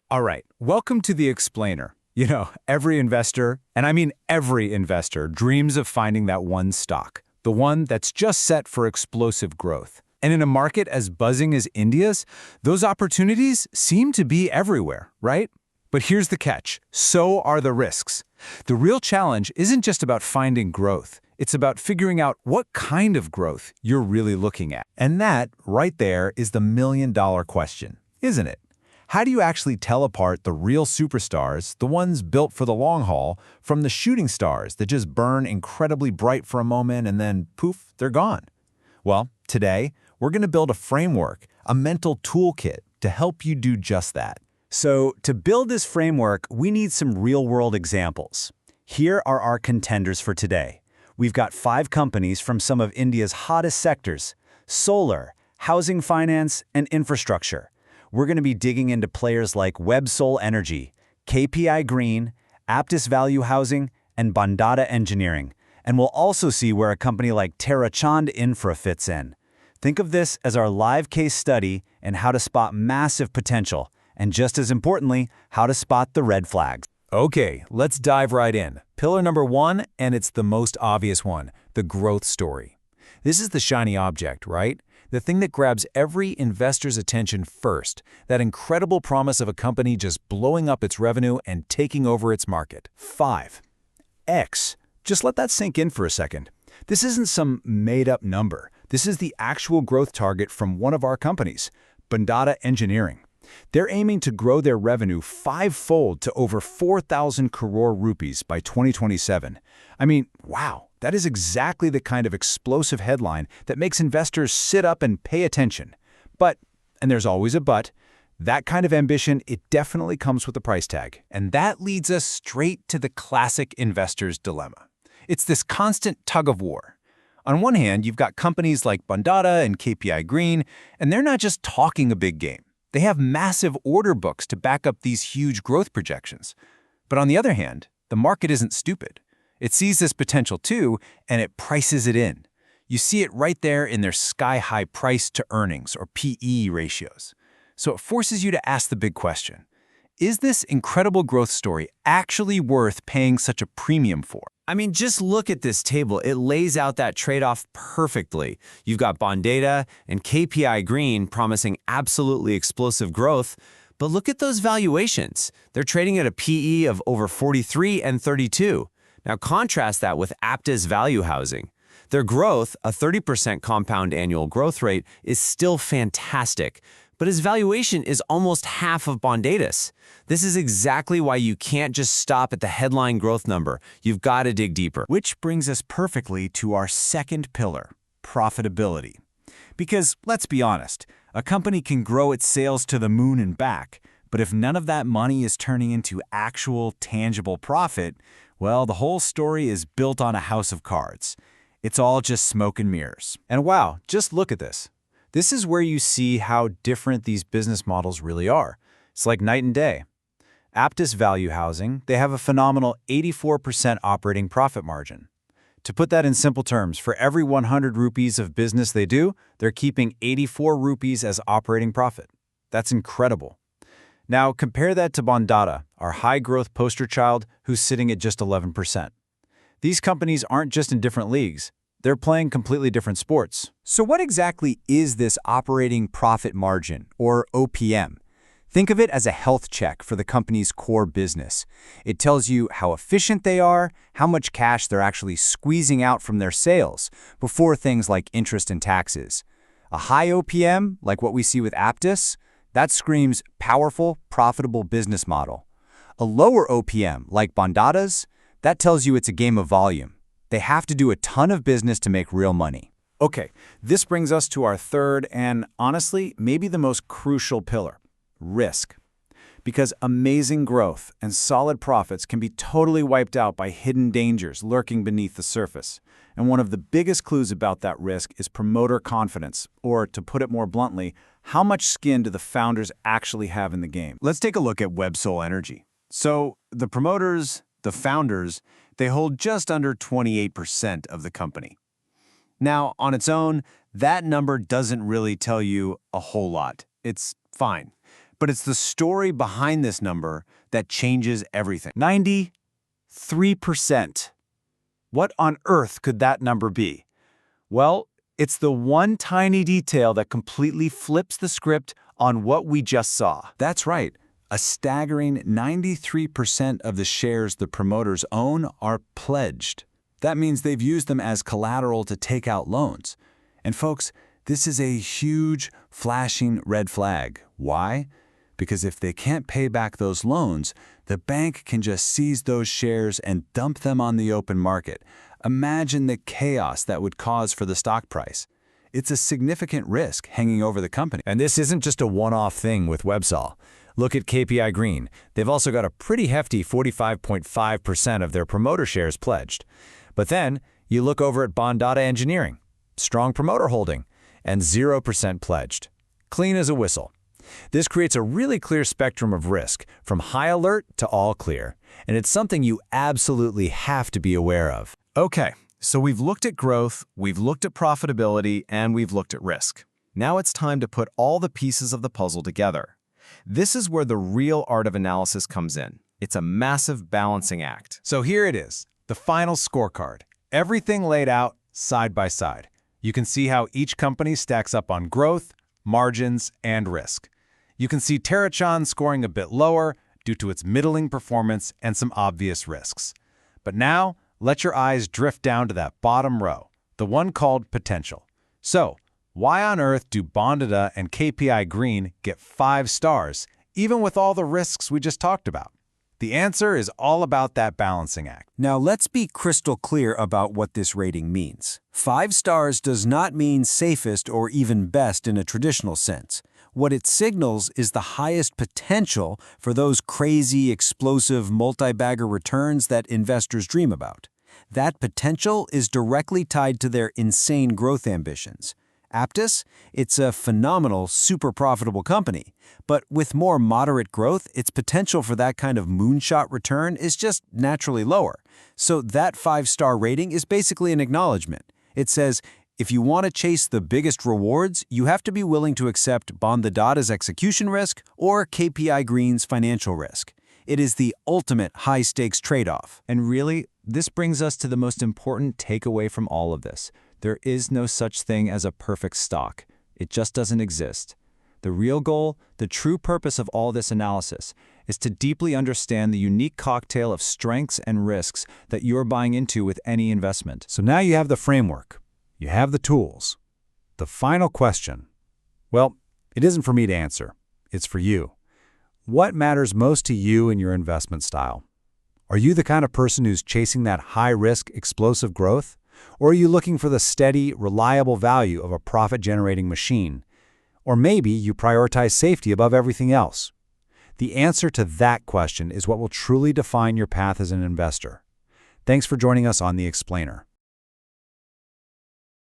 All right, welcome to the Explainer. Every investor, and I mean every investor, dreams of finding that one stock, the one that's just set for explosive growth. And in a market as buzzing as India's, those opportunities seem to be everywhere, right? But here's the catch. So are the risks. The real challenge isn't just about finding growth. It's about figuring out what kind of growth you're really looking at. And that, right there, is the million-dollar question, isn't it? How do you actually tell apart the real superstars, the ones built for the long haul, from the shooting stars that just burn incredibly bright for a moment and then, poof, they're gone? Well, today, we're going to build a framework, a mental toolkit to help you do just that. So, to build this framework, we need some real-world examples. Here are our contenders for today. We've got 5 companies from some of India's hottest sectors: solar, housing finance, and infrastructure. We're going to be digging into players like Websol Energy, KPI Green, Aptus Value Housing, and Bandada Engineering. And we'll also see where a company like Terrachand Infra fits in. Think of this as our live case study in how to spot massive potential, and just as importantly, how to spot the red flags. Okay, let's dive right in. Pillar number 1, and it's the most obvious one, the growth story. This is the shiny object, right? The thing that grabs every investor's attention first, that incredible promise of a company just blowing up its revenue and taking over its market. 5. X. Just let that sink in for a second. This isn't some made-up number. This is the actual growth target from one of our companies, Bandada Engineering. They're aiming to grow their revenue 5-fold to over 4,000 crore rupees by 2027. I mean, wow. That is exactly the kind of explosive headline that makes investors sit up and pay attention. But, and there's always a but, that kind of ambition, it definitely comes with a price tag. And that leads us straight to the classic investor's dilemma. It's this constant tug of war. On one hand, you've got companies like Bandada and KPI Green, and they're not just talking a big game. They have massive order books to back up these huge growth projections. But on the other hand, the market isn't stupid. It sees this potential too, and it prices it in. You see it right there in their sky-high price-to-earnings, or PE ratios. So it forces you to ask the big question. Is this incredible growth story actually worth paying such a premium for? I mean, just look at this table. It lays out that trade-off perfectly. You've got Bandada and KPI Green promising absolutely explosive growth, but look at those valuations. They're trading at a PE of over 43 and 32. Now contrast that with Aptus Value Housing. Their growth, a 30% compound annual growth rate, is still fantastic, but its valuation is almost half of Bandada's. This is exactly why you can't just stop at the headline growth number. You've got to dig deeper. Which brings us perfectly to our second pillar, profitability. Because, let's be honest, a company can grow its sales to the moon and back, but if none of that money is turning into actual, tangible profit, well, the whole story is built on a house of cards. It's all just smoke and mirrors. And wow, just look at this. This is where you see how different these business models really are. It's like night and day. Aptus Value Housing, they have a phenomenal 84% operating profit margin. To put that in simple terms, for every 100 rupees of business they do, they're keeping 84 rupees as operating profit. That's incredible. Now, compare that to Bandada, our high-growth poster child, who's sitting at just 11%. These companies aren't just in different leagues. They're playing completely different sports. So what exactly is this operating profit margin, or OPM? Think of it as a health check for the company's core business. It tells you how efficient they are, how much cash they're actually squeezing out from their sales, before things like interest and taxes. A high OPM, like what we see with Aptus, that screams powerful, profitable business model. A lower OPM, like Bandada's, that tells you it's a game of volume. They have to do a ton of business to make real money. Okay, this brings us to our third and, honestly, maybe the most crucial pillar, risk. Because amazing growth and solid profits can be totally wiped out by hidden dangers lurking beneath the surface. And one of the biggest clues about that risk is promoter confidence, or to put it more bluntly, how much skin do the founders actually have in the game? Let's take a look at Websol Energy. So the promoters, the founders, they hold just under 28% of the company. Now, on its own, that number doesn't really tell you a whole lot. It's fine. But it's the story behind this number that changes everything. 93%. What on earth could that number be? Well, it's the one tiny detail that completely flips the script on what we just saw. That's right. A staggering 93% of the shares the promoters own are pledged. That means they've used them as collateral to take out loans. And folks, this is a huge, flashing red flag. Why? Because if they can't pay back those loans, the bank can just seize those shares and dump them on the open market. Imagine the chaos that would cause for the stock price. It's a significant risk hanging over the company. And this isn't just a one-off thing with Websol. Look at KPI Green. They've also got a pretty hefty 45.5% of their promoter shares pledged. But then you look over at Bondada Engineering, strong promoter holding, and 0% pledged. Clean as a whistle. This creates a really clear spectrum of risk, from high alert to all clear, and it's something you absolutely have to be aware of. Okay, so we've looked at growth, we've looked at profitability, and we've looked at risk. Now it's time to put all the pieces of the puzzle together. This is where the real art of analysis comes in. It's a massive balancing act. So here it is, the final scorecard. Everything laid out side by side. You can see how each company stacks up on growth, margins, and risk. You can see Terrachon scoring a bit lower due to its middling performance and some obvious risks. But now, let your eyes drift down to that bottom row, the one called potential. So, why on earth do Bondada and KPI Green get 5 stars, even with all the risks we just talked about? The answer is all about that balancing act. Now let's be crystal clear about what this rating means. 5 stars does not mean safest or even best in a traditional sense. What it signals is the highest potential for those crazy, explosive, multi-bagger returns that investors dream about. That potential is directly tied to their insane growth ambitions. Aptus, it's a phenomenal, super profitable company, but with more moderate growth, its potential for that kind of moonshot return is just naturally lower. So that 5-star rating is basically an acknowledgement. It says, if you want to chase the biggest rewards, you have to be willing to accept Bondada's execution risk or KPI Green's financial risk. It is the ultimate high-stakes trade-off. And really, this brings us to the most important takeaway from all of this. There is no such thing as a perfect stock. It just doesn't exist. The real goal, the true purpose of all this analysis, is to deeply understand the unique cocktail of strengths and risks that you're buying into with any investment. So now you have the framework. You have the tools. The final question, well, it isn't for me to answer. It's for you. What matters most to you in your investment style? Are you the kind of person who's chasing that high-risk, explosive growth? Or are you looking for the steady, reliable value of a profit-generating machine? Or maybe you prioritize safety above everything else. The answer to that question is what will truly define your path as an investor. Thanks for joining us on The Explainer.